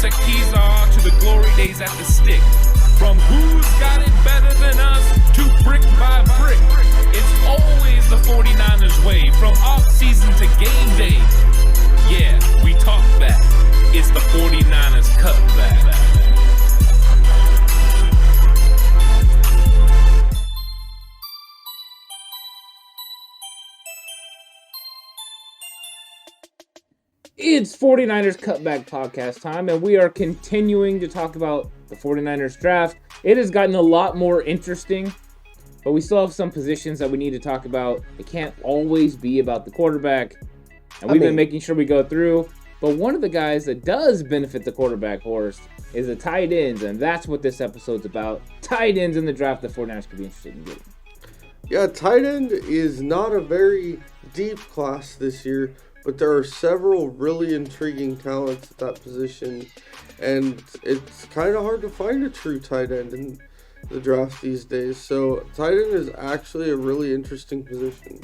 Joseph Sekizar to the glory days at the stick. From who's got it better than us to brick by brick. It's always the 49ers way, from off-season to game day. Yeah, we talk back. It's the 49ers cutback. It's 49ers Cutback Podcast time, and we are continuing to talk about the 49ers draft. It has gotten a lot more interesting, but we still have some positions that we need to talk about. It can't always be about the quarterback, and we've been making sure we go through. But one of the guys that does benefit the quarterback horse is the tight ends, and that's what this episode's about. Tight ends in the draft that 49ers could be interested in getting. Yeah, tight end is not a very deep class this year, but there are several really intriguing talents at that position, and it's kind of hard to find a true tight end in the draft these days. So tight end is actually a really interesting position.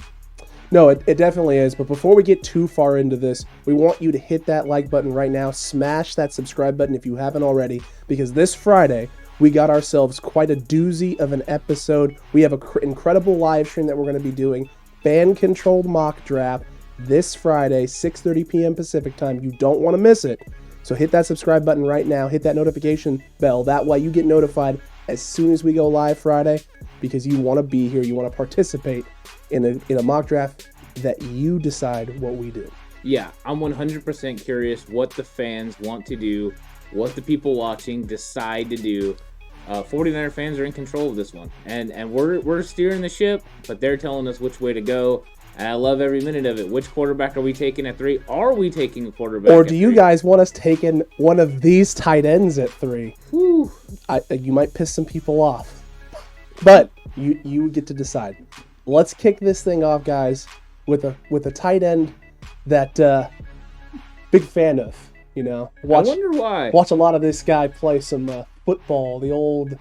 No, it definitely is. But before we get too far into this, we want you to hit that like button right now. Smash that subscribe button if you haven't already, because this Friday, we got ourselves quite a doozy of an episode. We have an incredible live stream that we're going to be doing, fan-controlled mock draft, this Friday, 6:30 p.m. Pacific time. You don't want to miss it. So hit that subscribe button right now. Hit that notification bell. That way you get notified as soon as we go live Friday, because you want to be here. You want to participate in a mock draft that you decide what we do. Yeah, I'm 100% curious what the fans want to do, what the people watching decide to do. 49er fans are in control of this one, and we're steering the ship, but they're telling us which way to go. And I love every minute of it. Which quarterback are we taking at 3? Are we taking a quarterback or at do you 3? guys want us taking one of these tight ends at 3? Whew. You might piss some people off, but you get to decide. Let's kick this thing off, guys, with a tight end that big fan of. You know, I wonder why. Watch a lot of this guy play some football. The old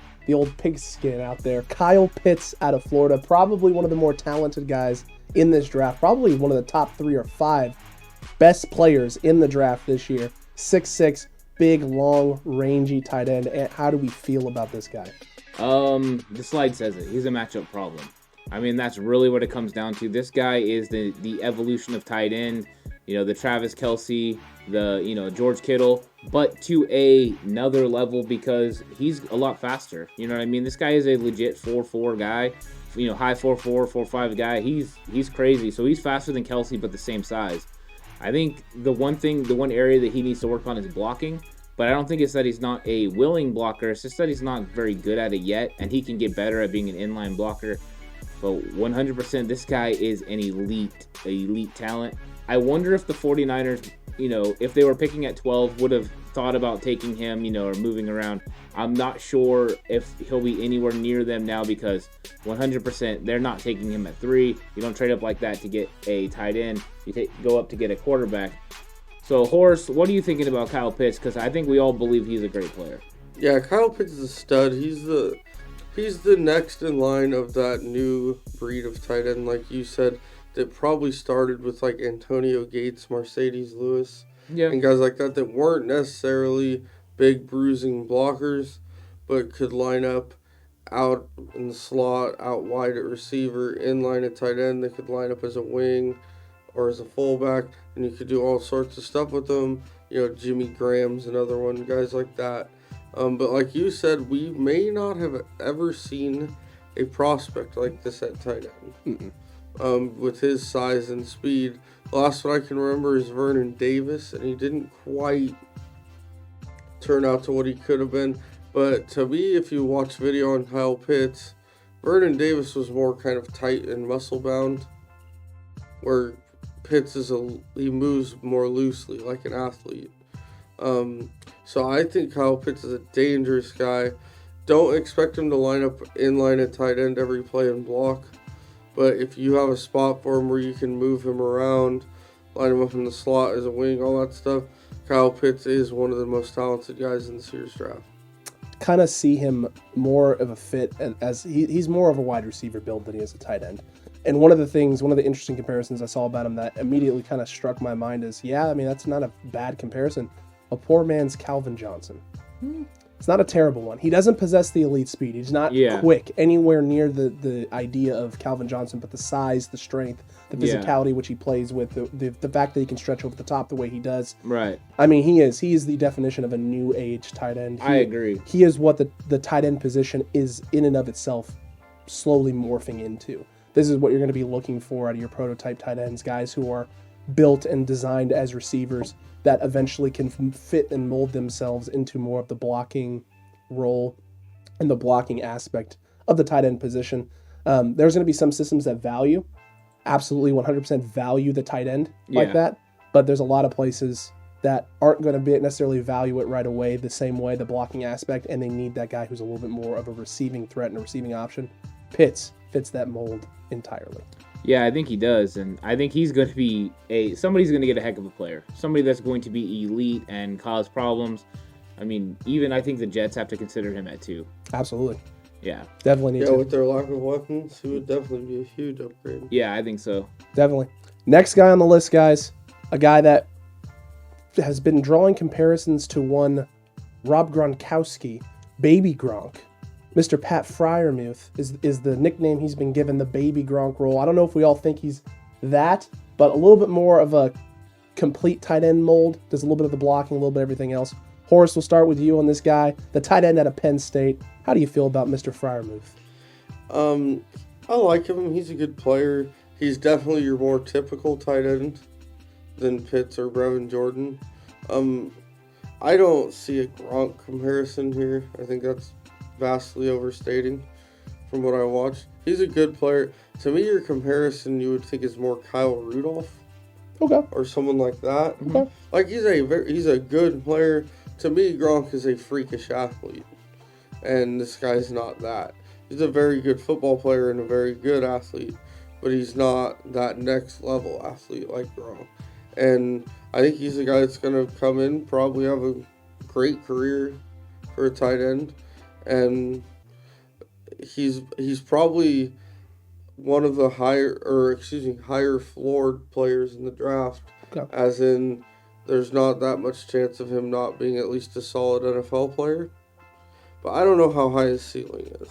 pigskin out there. Kyle Pitts out of Florida, probably one of the more talented guys in this draft, probably one of the top 3 or 5 best players in the draft this year. 6'6", big, long, rangy tight end. And how do we feel about this guy? The slide says it. He's a matchup problem. I mean, that's really what it comes down to. This guy is the evolution of tight end. You know, the Travis Kelce, the George Kittle, but to another level because he's a lot faster. You know what I mean? This guy is a legit 4.4 guy. High 4.4, 4.5 guy. He's crazy. So he's faster than Kelce, but the same size. I think the one area that he needs to work on is blocking. But I don't think it's that he's not a willing blocker. It's just that he's not very good at it yet, and he can get better at being an inline blocker. But 100%, this guy is an elite talent. I wonder if the 49ers, if they were picking at 12, would have thought about taking him, or moving around. I'm not sure if he'll be anywhere near them now because 100% they're not taking him at 3. You don't trade up like that to get a tight end. You go up to get a quarterback. So, Horace, what are you thinking about Kyle Pitts? Because I think we all believe he's a great player. Yeah, Kyle Pitts is a stud. He's the next in line of that new breed of tight end, like you said, that probably started with like Antonio Gates, Mercedes Lewis, and guys like that weren't necessarily big bruising blockers, but could line up out in the slot, out wide at receiver, in line at tight end. They could line up as a wing or as a fullback, and you could do all sorts of stuff with them. Jimmy Graham's another one, guys like that. But like you said, we may not have ever seen a prospect like this at tight end. With his size and speed. The last one I can remember is Vernon Davis, and he didn't quite turn out to what he could have been. But to me, if you watch video on Kyle Pitts, Vernon Davis was more kind of tight and muscle bound, where Pitts he moves more loosely like an athlete. So I think Kyle Pitts is a dangerous guy. Don't expect him to line up in line at tight end every play and block. But if you have a spot for him where you can move him around, line him up in the slot as a wing, all that stuff, Kyle Pitts is one of the most talented guys in this year's draft. Kind of see him more of a fit as he's more of a wide receiver build than he is a tight end. And one of the interesting comparisons I saw about him that immediately kind of struck my mind is, that's not a bad comparison. a poor man's Calvin Johnson. It's not a terrible one. He doesn't possess the elite speed. He's not quick anywhere near the idea of Calvin Johnson, but the size, the strength, the physicality which he plays with, the fact that he can stretch over the top the way he does. Right. I mean, he is the definition of a new age tight end. I agree. He is what the tight end position is in and of itself slowly morphing into. This is what you're going to be looking for out of your prototype tight ends, guys who are built and designed as receivers that eventually can fit and mold themselves into more of the blocking role and the blocking aspect of the tight end position. There's going to be some systems that absolutely 100% value the tight end like that, but there's a lot of places that aren't going to necessarily value it right away the same way, the blocking aspect, and they need that guy who's a little bit more of a receiving threat and a receiving option. Pitts fits that mold entirely. Yeah, I think he does, and I think he's going to be somebody's going to get a heck of a player. Somebody that's going to be elite and cause problems. I mean, even I think the Jets have to consider him at 2. Absolutely. Yeah. Definitely need to. With their lack of weapons, he would definitely be a huge upgrade. Yeah, I think so. Definitely. Next guy on the list, guys, a guy that has been drawing comparisons to one Rob Gronkowski, Baby Gronk. Mr. Pat Freiermuth is the nickname he's been given, the Baby Gronk role. I don't know if we all think he's that, but a little bit more of a complete tight end mold. Does a little bit of the blocking, a little bit of everything else. Horace, we'll start with you on this guy, the tight end out of Penn State. How do you feel about Mr. Freiermuth? I like him. He's a good player. He's definitely your more typical tight end than Pitts or Brevin Jordan. I don't see a Gronk comparison here. I think that's vastly overstating from what I watched. He's a good player. To me, your comparison you would think is more Kyle Rudolph. Okay. Or someone like that. Okay. Like he's a good player. To me, Gronk is a freakish athlete. And this guy's not that. He's a very good football player and a very good athlete, but he's not that next level athlete like Gronk. And I think he's a guy that's going to come in, probably have a great career for a tight end. And he's probably one of the higher floored players in the draft. Okay. As in, there's not that much chance of him not being at least a solid NFL player. But I don't know how high his ceiling is.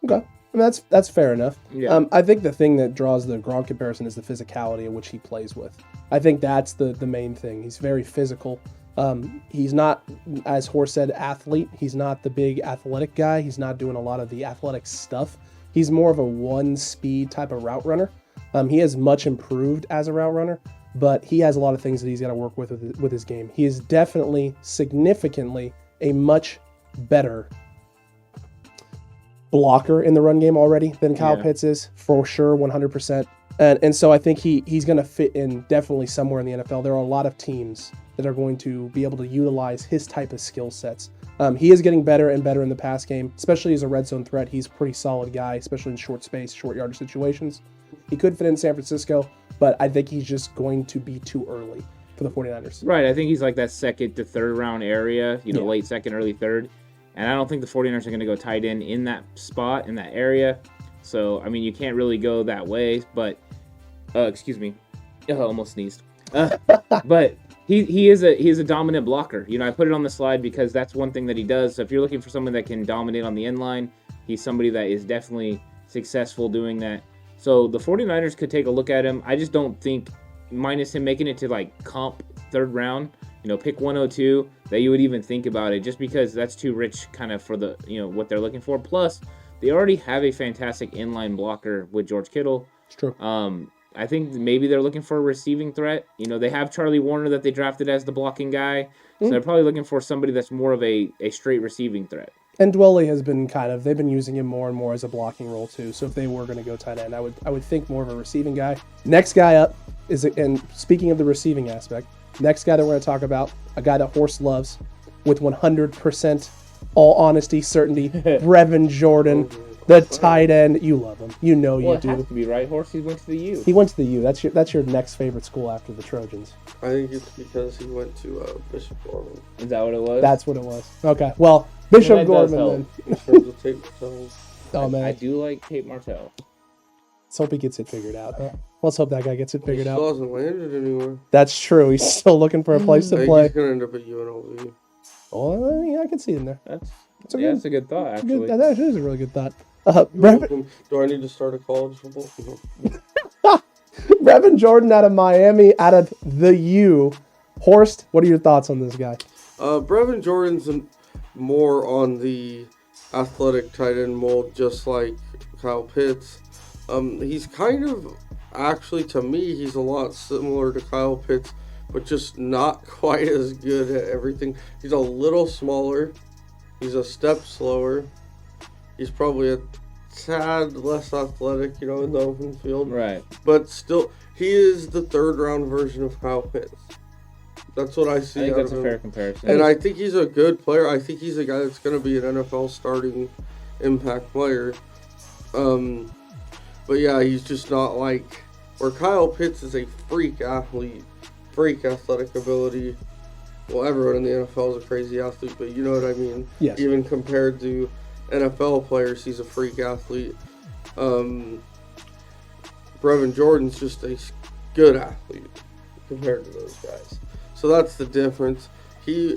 Okay. I mean, that's fair enough. Yeah. I think the thing that draws the Gronk comparison is the physicality in which he plays with. I think that's the main thing. He's very physical. He's not, as Horse said, athlete. He's not the big athletic guy. He's not doing a lot of the athletic stuff. He's more of a one-speed type of route runner. He has much improved as a route runner, but he has a lot of things that he's got to work with his game. He is definitely, significantly, a much better blocker in the run game already than Kyle Pitts is, for sure, 100%. And so I think he's going to fit in definitely somewhere in the NFL. There are a lot of teams that are going to be able to utilize his type of skill sets. He is getting better and better in the pass game, especially as a red zone threat. He's a pretty solid guy, especially in short space, short yardage situations. He could fit in San Francisco, but I think he's just going to be too early for the 49ers. Right, I think he's like that second to third round area, late second, early third. And I don't think the 49ers are going to go tight end in that spot, in that area. So, I mean, you can't really go that way, but, excuse me, almost sneezed. But he is a dominant blocker. I put it on the slide because that's one thing that he does. So if you're looking for someone that can dominate on the end line, he's somebody that is definitely successful doing that. So the 49ers could take a look at him. I just don't think, minus him making it to like comp third round, pick 102, that you would even think about it, just because that's too rich kind of for the, what they're looking for. Plus, they already have a fantastic inline blocker with George Kittle. It's true. I think maybe they're looking for a receiving threat. They have Charlie Warner that they drafted as the blocking guy. So they're probably looking for somebody that's more of a straight receiving threat. And Dwelley has been they've been using him more and more as a blocking role too. So if they were going to go tight end, I would think more of a receiving guy. Next guy up is, and speaking of the receiving aspect, next guy that we're going to talk about, a guy that Horse loves with 100% all honesty, certainty, Brevin Jordan, the tight end. You love him. You do. It has to be, right, Horse? He went to the U. He went to the U. That's your next favorite school after the Trojans. I think it's because he went to Bishop Gorman. Is that what it was? That's what it was. Okay. Well, Bishop Gorman then. In terms of tape tells. Oh, man. I do like Tate Martell. Let's hope he gets it figured out, huh? Let's hope that guy gets it He figured still out. hasn't landed anywhere. That's true. He's still looking for a place I to think play. he's gonna end up at UNLV. Oh, yeah, I can see him there. That's That's a yeah, good- that's a good thought Good, actually. that actually is a really good thought. You're Brevin, welcome. Do I need to start a college football? No. Brevin Jordan out of Miami, out of the U. Horst, what are your thoughts on this guy? Brevin Jordan's more on the athletic tight end mold, just like Kyle Pitts. He's kind of, actually, to me, he's a lot similar to Kyle Pitts, but just not quite as good at everything. He's a little smaller. He's a step slower. He's probably a tad less athletic, in the open field. Right. But still, he is the third round version of Kyle Pitts. That's what I I see think out that's of a him. fair comparison. And I think he's a good player. I think he's a guy that's going to be an NFL starting impact player. But yeah, he's just not like where Kyle Pitts is a freak athlete, freak athletic ability. Well, everyone in the NFL is a crazy athlete, but you know what I mean. Yes. Even compared to NFL players, he's a freak athlete. Brevin Jordan's just a good athlete compared to those guys. So that's the difference. I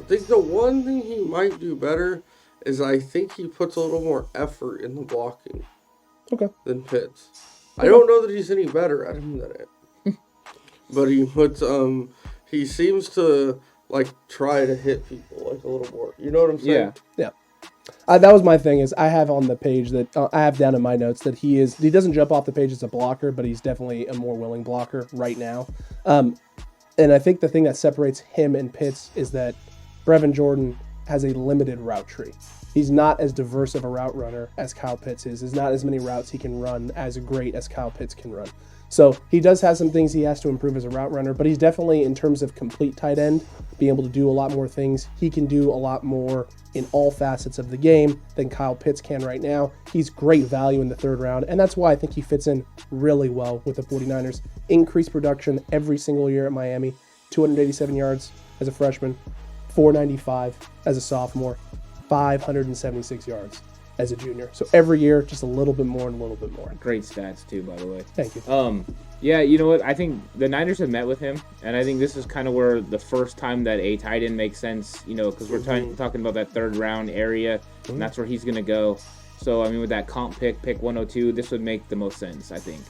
think the one thing he might do better is I think he puts a little more effort in the blocking Okay. than Pitts. I don't know that he's any better at him than it. But he puts he seems to like try to hit people like a little more. You know what I'm saying? Yeah. That was my thing. Is I have on the page that I have down in my notes that he doesn't jump off the page as a blocker, but he's definitely a more willing blocker right now. And I think the thing that separates him and Pitts is that Brevin Jordan has a limited route tree. He's not as diverse of a route runner as Kyle Pitts is. There's not as many routes he can run as great as Kyle Pitts can run. So he does have some things he has to improve as a route runner, but he's definitely, in terms of complete tight end, being able to do a lot more things. He can do a lot more in all facets of the game than Kyle Pitts can right now. He's great value in the third round, and that's why I think he fits in really well with the 49ers. Increased production every single year at Miami, 287 yards as a freshman, 495 as a sophomore, 576 yards as a junior. So every year, just a little bit more and a little bit more. Great stats too, by the way. Thank you. Yeah, you know what? I think the Niners have met with him, and I think this is kind of where the first time that a tight end makes sense, because we're talking about that third round area, and that's where he's going to go. So, I mean, with that comp pick 102, this would make the most sense, I think.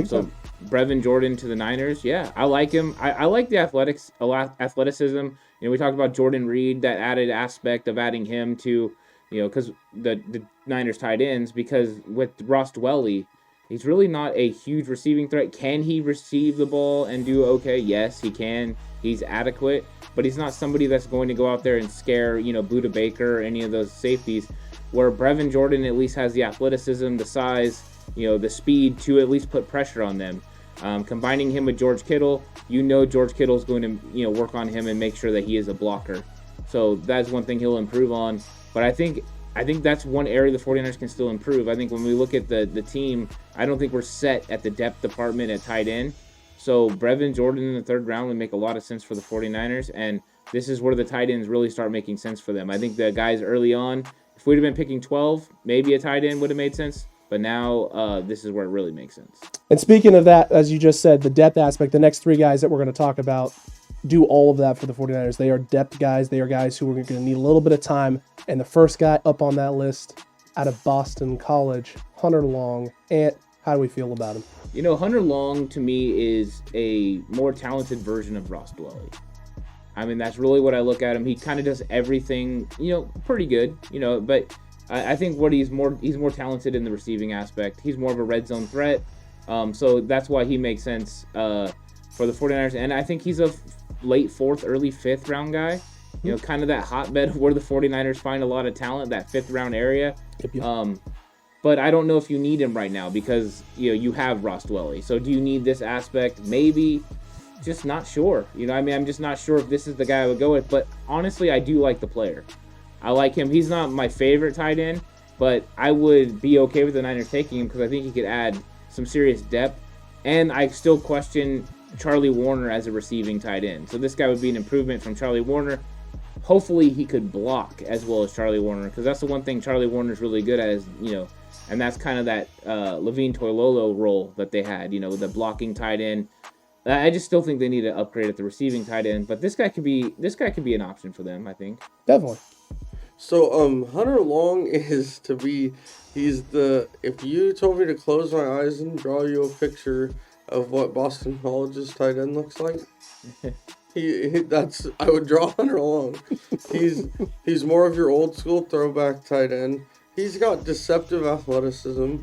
So, Brevin Jordan to the Niners, yeah, I like him. I like the athleticism. We talked about Jordan Reed, that added aspect of adding him to, because the Niners tight ends, because with Ross Dwelley, he's really not a huge receiving threat. Can he receive the ball and do okay? Yes, he can. He's adequate, but he's not somebody that's going to go out there and scare, Buda Baker or any of those safeties, where Brevin Jordan at least has the athleticism, the size, the speed to at least put pressure on them. Combining him with George Kittle, George Kittle's going to, work on him and make sure that he is a blocker. So that's one thing he'll improve on. But I think that's one area the 49ers can still improve. I think when we look at the team, I don't think we're set at the depth department at tight end. So Brevin Jordan in the third round would make a lot of sense for the 49ers, and this is where the tight ends really start making sense for them. I think the guys early on, if we'd have been picking 12, maybe a tight end would have made sense. But now this is where it really makes sense. And speaking of that, as you just said, the depth aspect, the next three guys that we're going to talk about do all of that for the 49ers. They are depth guys. They are guys who are going to need a little bit of time. And the first guy up on that list out of Boston College, Hunter Long. Ant, how do we feel about him? Hunter Long to me is a more talented version of Ross Dwelley. I mean, that's really what I look at him. He kind of does everything, pretty good, but I think he's more talented in the receiving aspect. He's more of a red zone threat. So that's why he makes sense for the 49ers. And I think he's a late fourth, early fifth round guy. Kind of that hotbed of where the 49ers find a lot of talent, that fifth round area. Yep. But I don't know if you need him right now because, you have Ross Dwelley. So do you need this aspect? Maybe. Just not sure. I'm just not sure if this is the guy I would go with. But honestly, I do like the player. I like him. He's not my favorite tight end, but I would be okay with the Niners taking him because I think he could add some serious depth. And I still question Charlie Warner as a receiving tight end. So this guy would be an improvement from Charlie Warner. hopefully he could block as well as Charlie Warner, because that's the one thing Charlie Warner's really good at is, and that's kind of that Levine Toilolo role that they had, the blocking tight end. I just still think they need to upgrade at the receiving tight end, but this guy could be an option for them, I think. Definitely. So, Hunter Long he's if you told me to close my eyes and draw you a picture of what Boston College's tight end looks like, I would draw Hunter Long. He's more of your old school throwback tight end. He's got deceptive athleticism,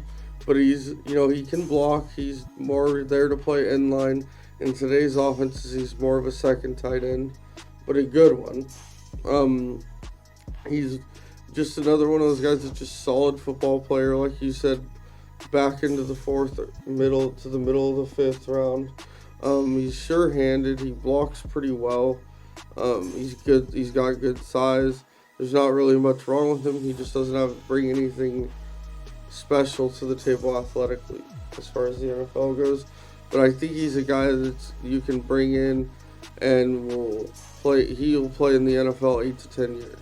but he can block. He's more there to play end line. In today's offenses, he's more of a second tight end, but a good one. He's just another one of those guys that's just solid football player, like you said, back into the middle of the fifth round. He's sure-handed. He blocks pretty well. He's good. He's got good size. There's not really much wrong with him. He just doesn't bring anything special to the table athletically as far as the NFL goes. But I think he's a guy that you can bring in and will play. He'll play in the NFL 8 to 10 years.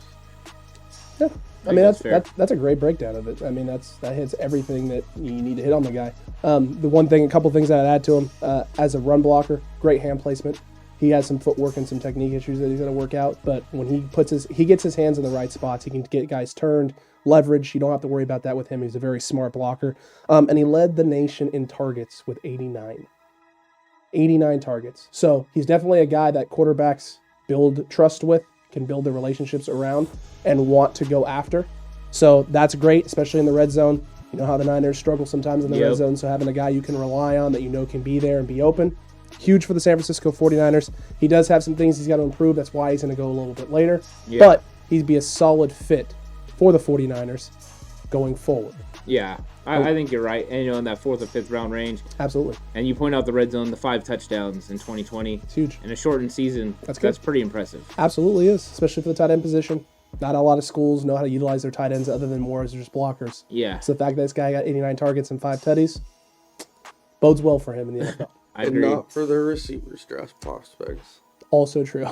Yeah, I mean that's a great breakdown of it. I mean that hits everything that you need to hit on the guy. A couple things that I'd add to him as a run blocker, great hand placement. He has some footwork and some technique issues that he's going to work out, but when he gets his hands in the right spots, he can get guys turned, leverage. You don't have to worry about that with him. He's a very smart blocker, and he led the nation in targets with 89 targets. So he's definitely a guy that quarterbacks build trust with, can build their relationships around, and want to go after. So that's great, especially in the red zone. You know how the Niners struggle sometimes in the red zone, so having a guy you can rely on that you know can be there and be open, huge for the San Francisco 49ers. He does have some things he's got to improve. That's why he's going to go a little bit later. Yeah. But he'd be a solid fit for the 49ers going forward. Yeah, I think you're right. And, in that 4th or 5th round range. Absolutely. And you point out the red zone, the 5 touchdowns in 2020. It's huge. In a shortened season, that's pretty impressive. Absolutely is, especially for the tight end position. Not a lot of schools know how to utilize their tight ends other than more as just blockers. Yeah. So the fact that this guy got 89 targets and 5 tutties bodes well for him in the NFL. I agree. And not for their receivers draft prospects. Also true.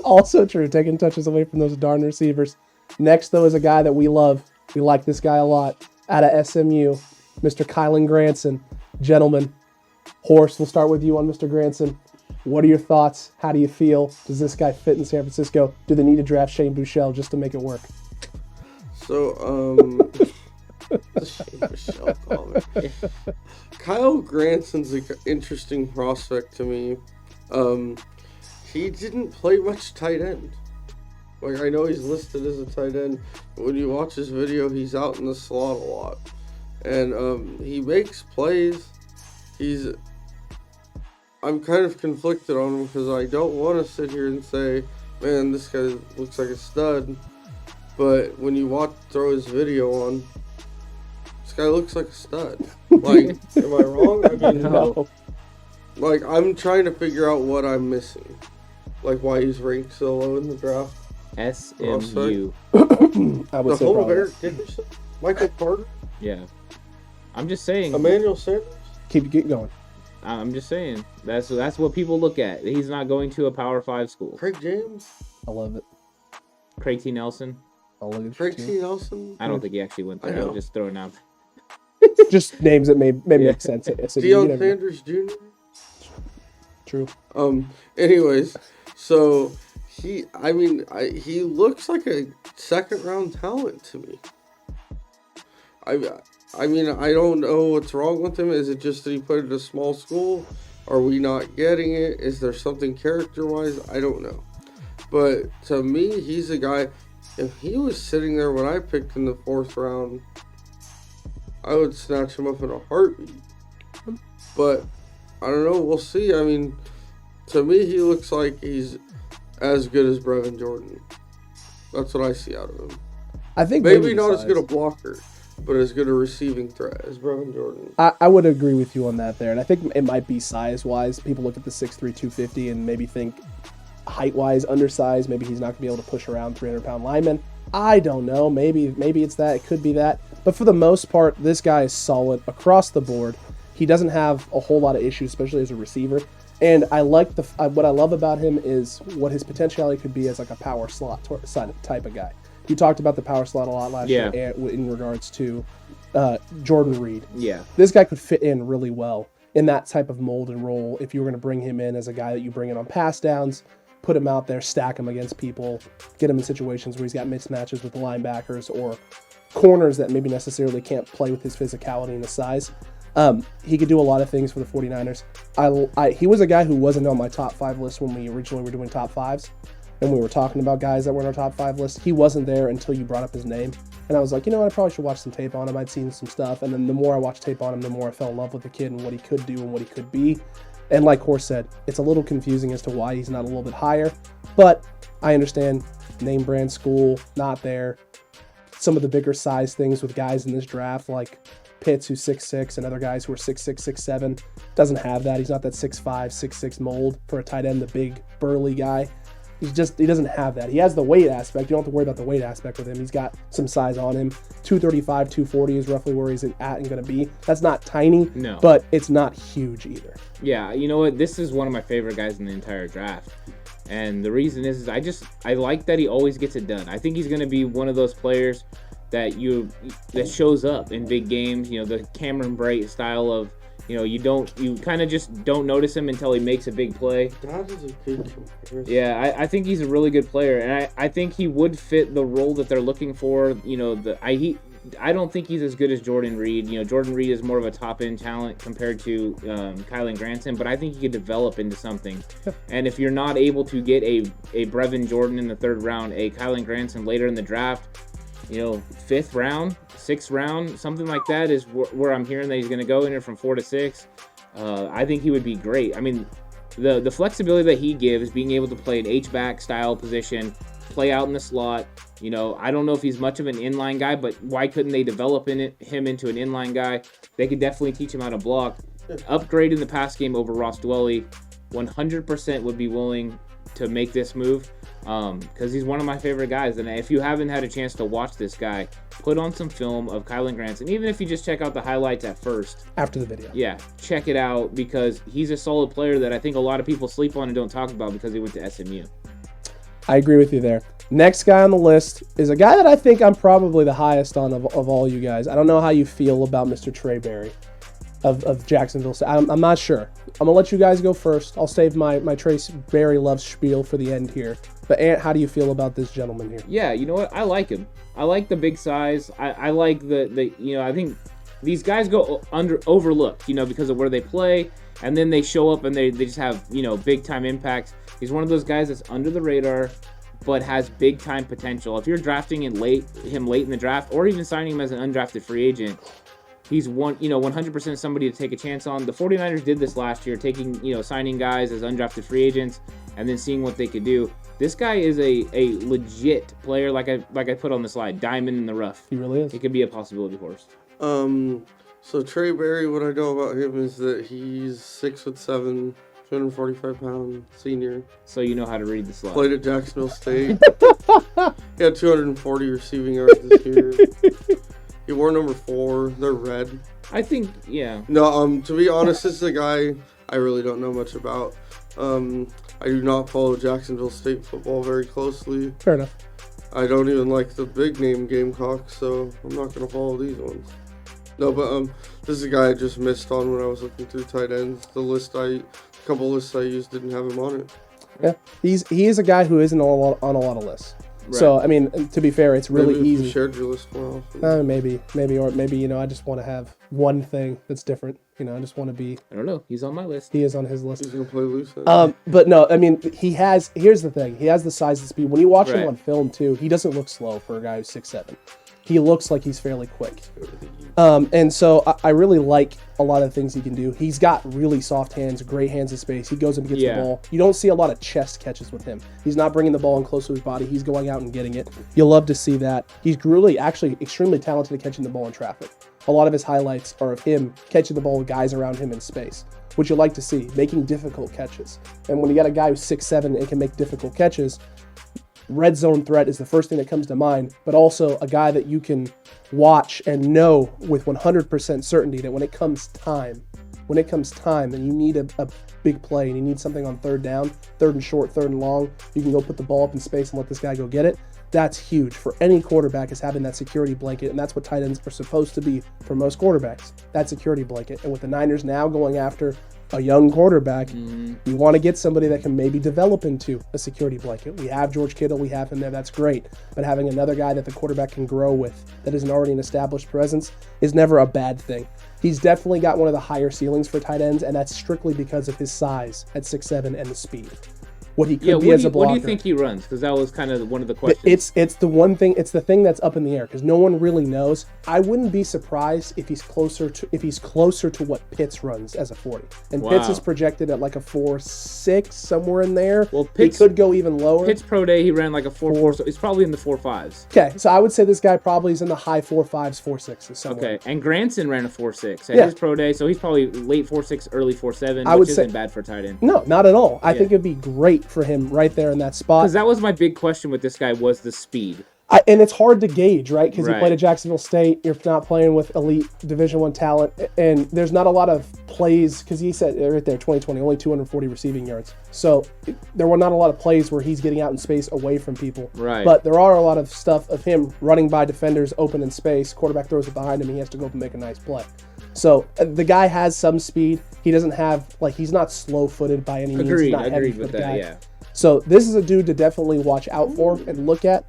Also true. Taking touches away from those darn receivers. Next, though, is a guy that we love. We like this guy a lot. Out of SMU, Mr. Kylan Granson. Gentlemen, Horst, we'll start with you on Mr. Granson. What are your thoughts? How do you feel? Does this guy fit in San Francisco? Do they need to draft Shane Buechele just to make it work? So, Shane Buechele comment. Kyle Granson's an interesting prospect to me. He didn't play much tight end. Like, I know he's listed as a tight end, but when you watch his video, he's out in the slot a lot. And he makes plays. I'm kind of conflicted on him because I don't want to sit here and say, man, this guy looks like a stud. But when you throw his video on, this guy looks like a stud. Like, am I wrong? I mean, No. Like, I'm trying to figure out what I'm missing. Like, why he's ranked so low in the draft. SMU. I would The say home of probably. Eric Dickerson? Michael Carter? Yeah. I'm just saying. Emmanuel Sanders? Keep going. I'm just saying. That's what people look at. He's not going to a Power 5 school. Craig James? I love it. Craig T. Nelson. I'll look at Craig you. T. Nelson? I don't think he actually went there. I know. I'm just throwing out. Just names that may make sense. SMU, you Deion never know. Sanders Jr.? True. Anyways, so he looks like a second round talent to me. I mean, I don't know what's wrong with him. Is it just that he played at a small school? Are we not getting it? Is there something character-wise? I don't know. But to me, he's a guy, if he was sitting there when I picked in the 4th round, I would snatch him up in a heartbeat. But I don't know. We'll see. I mean, to me, he looks like he's as good as Brevin Jordan. That's what I see out of him. I think Maybe not as size. good a blocker, but as good a receiving threat as Brevin Jordan. I would agree with you on that there. And I think it might be size-wise. People look at the 6'3", 250 and maybe think height-wise, undersized. Maybe he's not going to be able to push around 300-pound linemen. I don't know. Maybe it's that. It could be that. But for the most part, this guy is solid across the board. He doesn't have a whole lot of issues, especially as a receiver. And I like what I love about him is what his potentiality could be as like a power slot type of guy. You talked about the power slot a lot last year in regards to Jordan Reed. Yeah. This guy could fit in really well in that type of mold and role if you were going to bring him in as a guy that you bring in on pass downs, put him out there, stack him against people, get him in situations where he's got mismatches with the linebackers or corners that maybe necessarily can't play with his physicality and his size. He could do a lot of things for the 49ers. He was a guy who wasn't on my top 5 list when we originally were doing top 5s. And we were talking about guys that were in our top 5 list. He wasn't there until you brought up his name. And I was like, you know what, I probably should watch some tape on him. I'd seen some stuff. And then the more I watched tape on him, the more I fell in love with the kid and what he could do and what he could be. And like Horst said, it's a little confusing as to why he's not a little bit higher. But I understand name brand school, not there. Some of the bigger size things with guys in this draft, like Pitts, who's 6'6", and other guys who are 6'6", 6'7", doesn't have that. He's not that 6'5", 6'6" mold for a tight end, the big, burly guy. He doesn't have that. He has the weight aspect. You don't have to worry about the weight aspect with him. He's got some size on him. 235, 240 is roughly where he's at and going to be. That's not tiny, No. But it's not huge either. Yeah, you know what? This is one of my favorite guys in the entire draft. And the reason is I like that he always gets it done. I think he's going to be one of those players that shows up in big games, you know, the Cameron Brate style of, you know, you kind of just don't notice him until he makes a big play. That is a good comparison. Yeah, I think he's a really good player, and I think he would fit the role that they're looking for. You know, I don't think he's as good as Jordan Reed. You know, Jordan Reed is more of a top-end talent compared to Kylan Granson, but I think he could develop into something. And if you're not able to get a Brevin Jordan in the 3rd round, a Kylan Granson later in the draft, you know, 5th round, 6th round, something like that is where I'm hearing that he's going to go in here from 4 to 6. I think he would be great. I mean, the flexibility that he gives, being able to play an H-back style position, play out in the slot. You know, I don't know if he's much of an inline guy, but why couldn't they develop him into an inline guy? They could definitely teach him how to block. Upgrade in the pass game over Ross Dwelley. 100% would be willing to make this move. Because he's one of my favorite guys. And if you haven't had a chance to watch this guy, put on some film of Kylan Granson. Even if you just check out the highlights at first. After the video. Yeah, check it out because he's a solid player that I think a lot of people sleep on and don't talk about because he went to SMU. I agree with you there. Next guy on the list is a guy that I think I'm probably the highest on of all you guys. I don't know how you feel about Mr. Trey Berry of Jacksonville. I'm not sure. I'm going to let you guys go first. I'll save my Trey Berry love spiel for the end here. But Ant, how do you feel about this gentleman here? Yeah, you know what? I like him. I like the big size. I like the you know, I think these guys go overlooked, you know, because of where they play, and then they show up and they just have, you know, big time impacts. He's one of those guys that's under the radar, but has big time potential. If you're drafting him late in the draft, or even signing him as an undrafted free agent, he's 100% somebody to take a chance on. The 49ers did this last year, signing guys as undrafted free agents and then seeing what they could do. This guy is a legit player, like I put on the slide, diamond in the rough. He really is. It could be a possibility for us. So Trey Berry, what I know about him is that he's 6'7", 245-pound senior. So you know how to read the slide. Played at Jacksonville State. He had 240 receiving yards this year. He wore number 4. They're red. I think, yeah. No, to be honest, this is a guy I really don't know much about. I do not follow Jacksonville State football very closely. Fair enough. I don't even like the big name Gamecocks, so I'm not going to follow these ones. No, but this is a guy I just missed on when I was looking through tight ends. The couple lists I used didn't have him on it. Yeah, he is a guy who isn't on a lot of lists. Right. So I mean, to be fair, it's really Maybe if easy. you shared your list more often. Maybe, I just want to have one thing that's different. I just want to be. I don't know. He's on my list. He is on his list. He's gonna play loose. Then. But no, I mean, here's the thing. He has the size and speed. When you watch him Right. on film too, he doesn't look slow for a guy who's 6'7". He looks like he's fairly quick. And so I really like a lot of things he can do. He's got really soft hands, great hands in space. He goes up and gets the ball. You don't see a lot of chest catches with him. He's not bringing the ball in close to his body. He's going out and getting it. You'll love to see that. He's really actually extremely talented at catching the ball in traffic. A lot of his highlights are of him catching the ball with guys around him in space, which you like to see, making difficult catches. And when you got a guy who's 6'7" and can make difficult catches, red zone threat is the first thing that comes to mind, but also a guy that you can watch and know with 100% certainty that when it comes time, when it comes time and you need a big play and you need something on third down, third and short, third and long, you can go put the ball up in space and let this guy go get it. That's huge for any quarterback, is having that security blanket, and that's what tight ends are supposed to be for most quarterbacks, that security blanket. And with the Niners now going after a young quarterback, you want to get somebody that can maybe develop into a security blanket. We have George Kittle, we have him there, that's great. But having another guy that the quarterback can grow with, that isn't already an established presence, is never a bad thing. He's definitely got one of the higher ceilings for tight ends, and that's strictly because of his size at 6'7" and the speed. What he could be as a blocker. What do you think he runs? Because that was kind of one of the questions. It's the one thing. It's the thing that's up in the air because no one really knows. I wouldn't be surprised if he's closer to what Pitts runs as a 40. And Pitts is projected at like a 4.6 somewhere in there. Well, Pitts he could go even lower. Pitts pro day he ran like a 4.4. So he's probably in the 4.5s. Okay, so I would say this guy probably is in the high 4.5s, 4.6s somewhere. Okay, and Granson ran a 4.6 at his pro day, so he's probably late 4.6, early 4.7, which isn't bad for tight end. No, not at all. I think it'd be great for him right there in that spot. Because that was my big question with this guy was the speed. And it's hard to gauge, right? Because you played at Jacksonville State, you're not playing with elite Division I talent, and there's not a lot of plays, because he said right there, 2020, only 240 receiving yards. So there were not a lot of plays where he's getting out in space away from people. Right. But there are a lot of stuff of him running by defenders open in space, quarterback throws it behind him, and he has to go up and make a nice play. So the guy has some speed. He doesn't have, he's not slow-footed by any means. He's not Agreed with that, guy. Yeah. So this is a dude to definitely watch out for and look at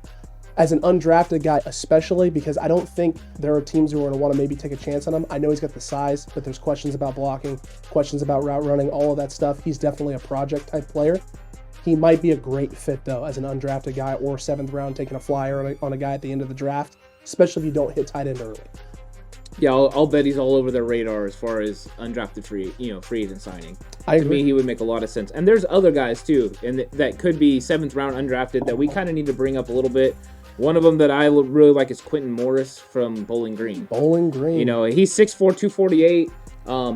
as an undrafted guy, especially because I don't think there are teams who are going to want to maybe take a chance on him. I know he's got the size, but there's questions about blocking, questions about route running, all of that stuff. He's definitely a project type player. He might be a great fit though as an undrafted guy or 7th round taking a flyer on a guy at the end of the draft, especially if you don't hit tight end early. Yeah, I'll bet he's all over the radar as far as undrafted free agent signing. I agree. To me, he would make a lot of sense. And there's other guys too, and that could be 7th round undrafted that we kind of need to bring up a little bit. One of them that I really like is Quentin Morris from Bowling Green. Bowling Green. He's 6'4", 248.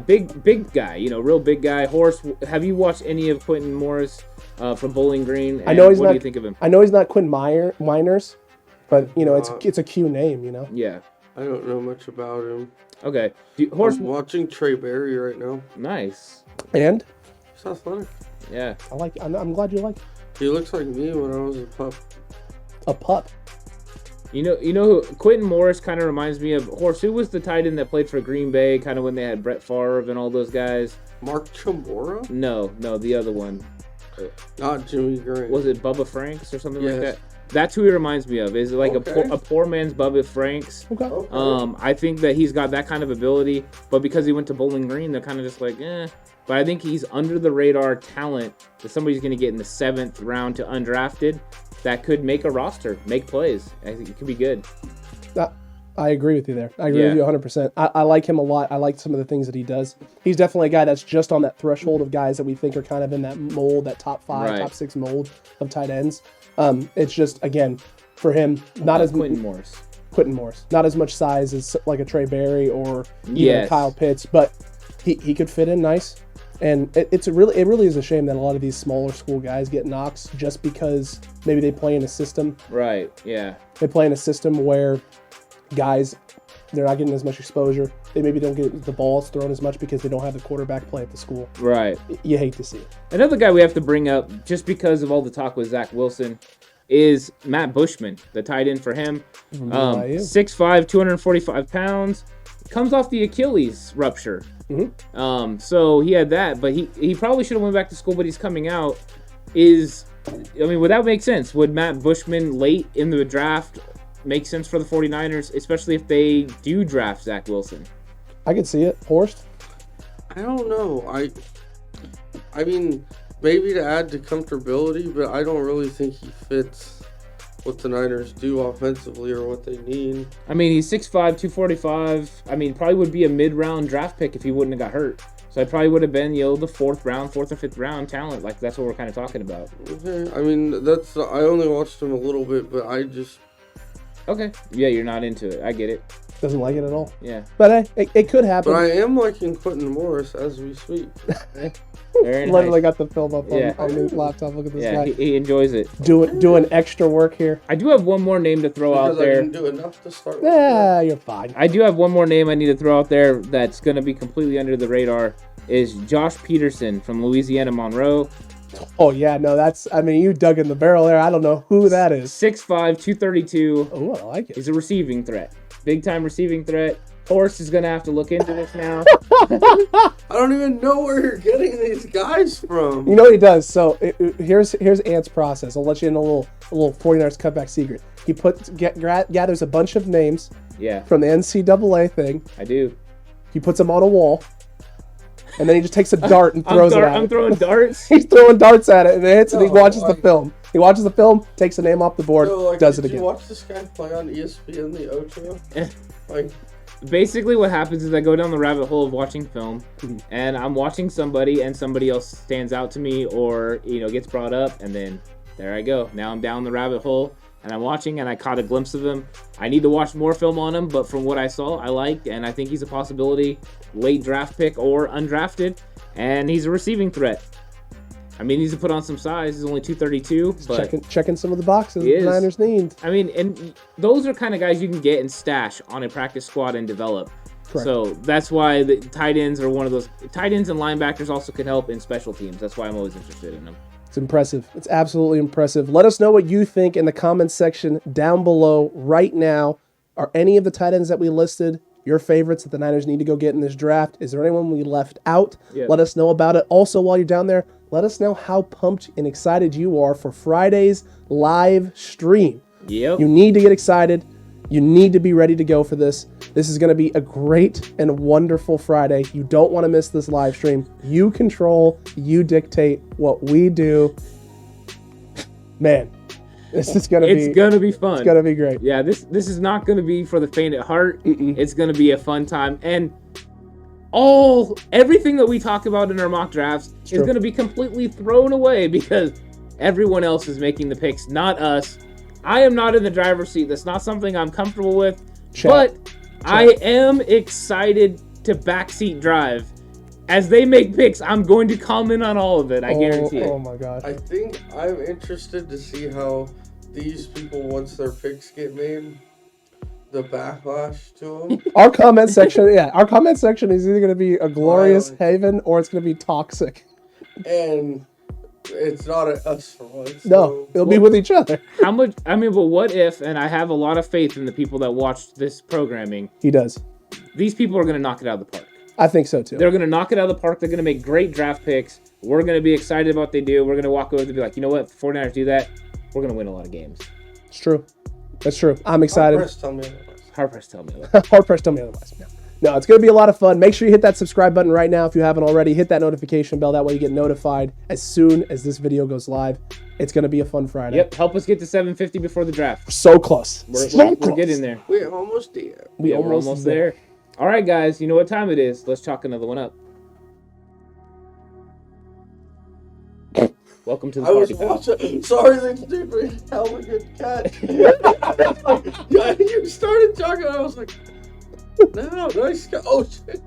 Big guy. Real big guy. Horace, have you watched any of Quentin Morris from Bowling Green? I know he's what not. Do you think of him? I know he's not Quinn Miners, but it's a Q name. Yeah. I don't know much about him. Okay. I'm watching Trey Berry right now. Nice. And He's athletic. Yeah. I'm glad you like it. He looks like me when I was a pup. A pup. You know who Quentin Morris kind of reminds me of? Horse, who was the tight end that played for Green Bay, kind of when they had Brett Favre and all those guys? Mark Chambora? No, the other one. Not Jimmy Graham. Was it Bubba Franks or something like that? That's who he reminds me of. Is like a poor man's Bubba Franks. Okay. I think that he's got that kind of ability, but because he went to Bowling Green, they're kind of just like, eh. But I think he's under the radar talent that somebody's going to get in the 7th round to undrafted that could make a roster, make plays. I think it could be good. I agree with you there. I agree with you 100%. I like him a lot. I like some of the things that he does. He's definitely a guy that's just on that threshold of guys that we think are kind of in that mold, that top 5, top 6 mold of tight ends. It's just, again, for him, not as Quentin Morris. Quentin Morris. Not as much size as like a Trey Berry or even Kyle Pitts, but he could fit in nice. And it really is a shame that a lot of these smaller school guys get knocks just because maybe they play in a system. Right, yeah. They play in a system where guys, they're not getting as much exposure. They maybe don't get the balls thrown as much because they don't have the quarterback play at the school. Right. You hate to see it. Another guy we have to bring up, just because of all the talk with Zach Wilson, is Matt Bushman, the tight end for him. 6'5", 245 pounds. Comes off the Achilles rupture. Mm-hmm. So he had that, but he probably should have went back to school, but he's coming out. Would that make sense? Would Matt Bushman late in the draft make sense for the 49ers, especially if they do draft Zach Wilson? I could see it. Horst? I don't know. I mean, maybe to add to comfortability, but I don't really think he fits what the Niners do offensively or what they need. I mean, he's 6'5", 245. I mean, probably would be a mid-round draft pick if he wouldn't have got hurt. So I probably would have been, the 4th or 5th round talent. Like, that's what we're kind of talking about. Okay. I mean, I only watched him a little bit, but I just... Okay. Yeah, you're not into it. I get it. Doesn't like it at all. Yeah. But hey, it could happen. But I am liking Quentin Morris as we speak. Literally got the film up on the laptop. Look at this guy. Yeah, he enjoys it. Doing extra work here. I do have one more name to throw out there. I didn't do enough to start with. Yeah, you're fine. I do have one more name I need to throw out there that's going to be completely under the radar. is Josh Peterson from Louisiana Monroe. Oh yeah, no, you dug in the barrel there. I don't know who that is. 6'5", 232. Oh, I like it. He's a receiving threat. Big time receiving threat. Horst is going to have to look into this now. I don't even know where you're getting these guys from. You know what he does? So here's Ant's process. I'll let you in a little 49ers cutback secret. He gathers a bunch of names Yeah, from the NCAA thing. I do. He puts them on a wall, and then he just takes a dart and throws it at I'm it. throwing darts. He's throwing darts at it, and it hits, and he Oh, watches the film. He watches the film, takes the name off the board, So, does it did again. you watch this guy play on ESPN, the Ocho? Like, Basically, what happens is I go down the rabbit hole of watching film, Mm-hmm. and I'm watching somebody, and somebody else stands out to me, or gets brought up, and then there I go. Now I'm down the rabbit hole, and I'm watching, and I caught a glimpse of him. I need to watch more film on him, but from what I saw, I liked, and I think he's a possibility late draft pick or undrafted, and he's a receiving threat. I mean, he's to put on some size. He's only 232, but Checking some of the boxes He the is. Niners need. I mean, and those are kind of guys you can get and stash on a practice squad and develop. Correct. So that's why the tight ends are one of those. Tight ends and linebackers also can help in special teams. That's why I'm always interested in them. It's impressive. It's absolutely impressive. Let us know what you think in the comments section down below right now. Are any of the tight ends that we listed your favorites that the Niners need to go get in this draft? Is there anyone we left out? Yeah. Let us know about it. Also, while you're down there, let us know how pumped and excited you are for Friday's live stream. Yep. You need to get excited. You need to be ready to go for this. This is going to be a great and wonderful Friday. You don't want to miss this live stream. You control, you dictate what we do. Man, this is going to be It's gonna be fun. it's going to be great. Yeah, this is not gonna be for the faint at heart. It's gonna be a fun time, and everything that we talk about in our mock drafts is true. gonna be completely thrown away because everyone else is making the picks, not us. I am not in the driver's seat. That's not something I'm comfortable with. Chat. But I am excited to backseat drive. As they make picks, I'm going to comment on all of it. I guarantee Oh it. my God. I think I'm interested to see how these people, once their picks get made, the backlash to them. Our comment section is either going to be a glorious Violent. haven or it's going to be toxic. And it's not us for once. No, so- it'll be with each other. How much? I mean, but what if? And I have a lot of faith in the people that watch this programming. He does. These people are going to knock it out of the park. I think so too. They're going to knock it out of the park. They're going to make great draft picks. We're going to be excited about what they do. We're going to walk over and be like, you know what? If 49ers do that, we're going to win a lot of games. It's true. That's true. I'm excited. Press, tell me otherwise. Hard press tell me that. Hard press, tell me otherwise. No, it's going to be a lot of fun. Make sure you hit that subscribe button right now if you haven't already. Hit that notification bell. That way you get notified as soon as this video goes live. It's going to be a fun Friday. Yep, help us get to 750 before the draft. So close. We're getting there. We're almost there. We're almost there. All right, guys, you know what time it is. Let's chalk another one up. Welcome to the I was party. watching. Sorry, this dude was a hell of a good catch. Yeah, you started talking. I was like, no, nice catch. Oh shit.